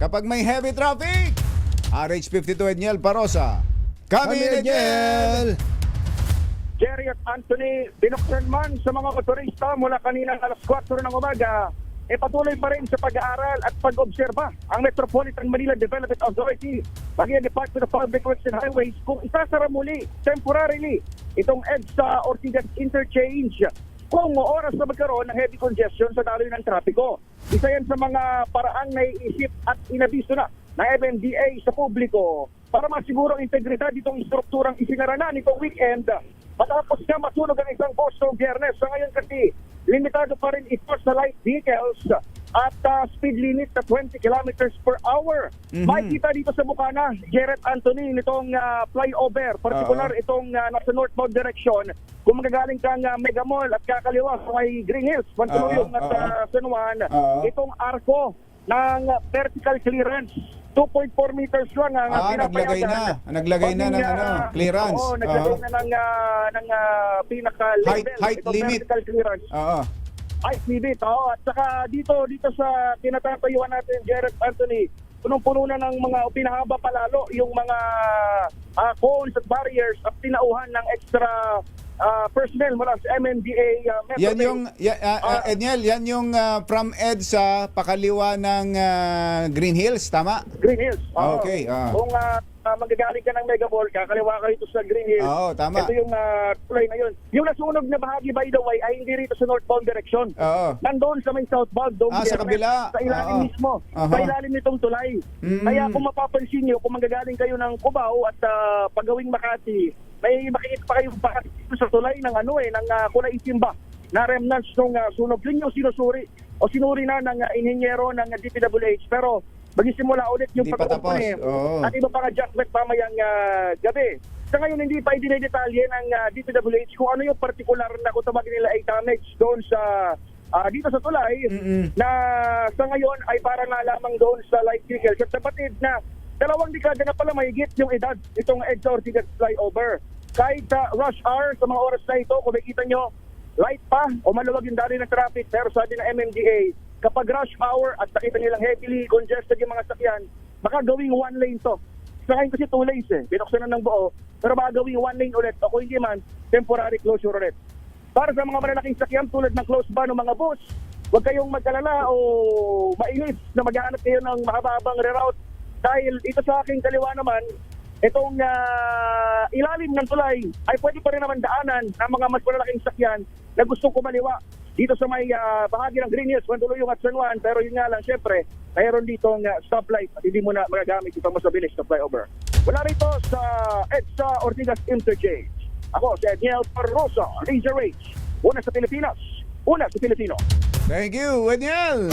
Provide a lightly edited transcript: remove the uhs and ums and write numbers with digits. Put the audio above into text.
kapag may heavy traffic. RH52 Edniel Parosa. Kami Edniel! Jerry at Anthony, binuksan man sa mga motorista mula kaninang alas 4 ng umaga, patuloy pa rin sa pag-aaral at pag-obserba ang Metropolitan Manila Development Authority, pati ang Department of Public Works and Highways kung isasara muli, temporarily, itong EDSA Ortigas Interchange kung oras na magkaroon ng heavy congestion sa daloy ng trapiko. Isa yan sa mga paraang naiisip at inabiso na ng MMDA sa publiko para masiguro ang integridad itong strukturang isinara na nitong weekend matapos na masunog ang isang post noong Biyernes. Sa ngayon kasi, limitado pa rin ito sa light vehicles at speed limit na 20 kilometers per hour. Makikita dito sa Bukana, Jared Anthony, nitong flyover, particular itong nasa northbound direction. Kung magagaling kang Mega Mall at kakaliwa sa may Green Hills, Pantuluyong at San Juan, itong arko ng vertical clearance. 2.4 meters lang ang pinapayagan. Naglagay na ng clearance. Oo, naglagay na ng pinaka-level. Height limit. Vertical clearance. Height limit. At saka dito sa tinatapayuan natin, Jared Anthony, punong-puno na ng mga pinahaba palalo yung mga cones at barriers at tinauhan ng extra personnel mula sa MMDA. Yan yung, Edniel, yan yung from EDSA pakaliwa ng Green Hills, tama? Green Hills. Okay. Kung magagaling ka ng Mega Mall, kakaliwa ka rito sa Green Hills. Oo, tama. Ito yung tulay na yun. Yung nasunog na bahagi, by the way, ay hindi rito sa northbound direction. Nandoon sa may southbound. Sa kabila. Sa ilalim mismo. Sa ilalim nitong tulay. Kaya kung mapapansin nyo, kung magagaling kayo ng Cubao at pagawing Makati, may makikita pa kayong bakit sa tulay ng ng kulay itim ba na remnants ng sunog. Yun yung sinusuri o sinuri na ng inhenyero ng DPWH. Pero magsisimula ulit yung pag-umpuni at iba pang adjustment pamayang gabi. Sa ngayon, hindi pa i-detalye ng DPWH kung ano yung particular na kung tawagin nila ay damage doon sa dito sa tulay na sa ngayon ay para nga lamang doon sa light vehicles. At nabatid na 2 dekada na pala mahigit yung edad itong EDSA Ortigas flyover. Kahit rush hour sa mga oras na ito, kung nakikita nyo, light pa o maluwag yung daloy ng traffic. Pero sabi ng MMDA, kapag rush hour at nakita nilang heavily congested yung mga sakyan, baka gawing 1 lane to. Sa ngayon kasi 2 lanes binuksan na ng buo, pero baka gawing 1 lane ulit o kung hindi man, temporary closure ulit. Para sa mga malalaking sakyan tulad ng close ban o mga bus, huwag kayong magkalala o mainis na maghahanap kayo ng mahababang reroute dahil ito sa aking kaliwa naman, itong ilalim ng tulay ay pwede pa rin naman daanan ng mga mas malalaking sakyan na gustong kumaliwa dito sa may bahagi ng Green Hills, Pantuluyong at San Juan. Pero yun nga lang, syempre, mayroon ditong stoplight at hindi mo na magagamit ito mas mabilis na flyover. Wala rito sa EDSA Ortigas Interchange. Ako si Edniel Parosa, Razor Rage. Una sa Pilipinas, una sa Pilipino. Thank you, Edniel!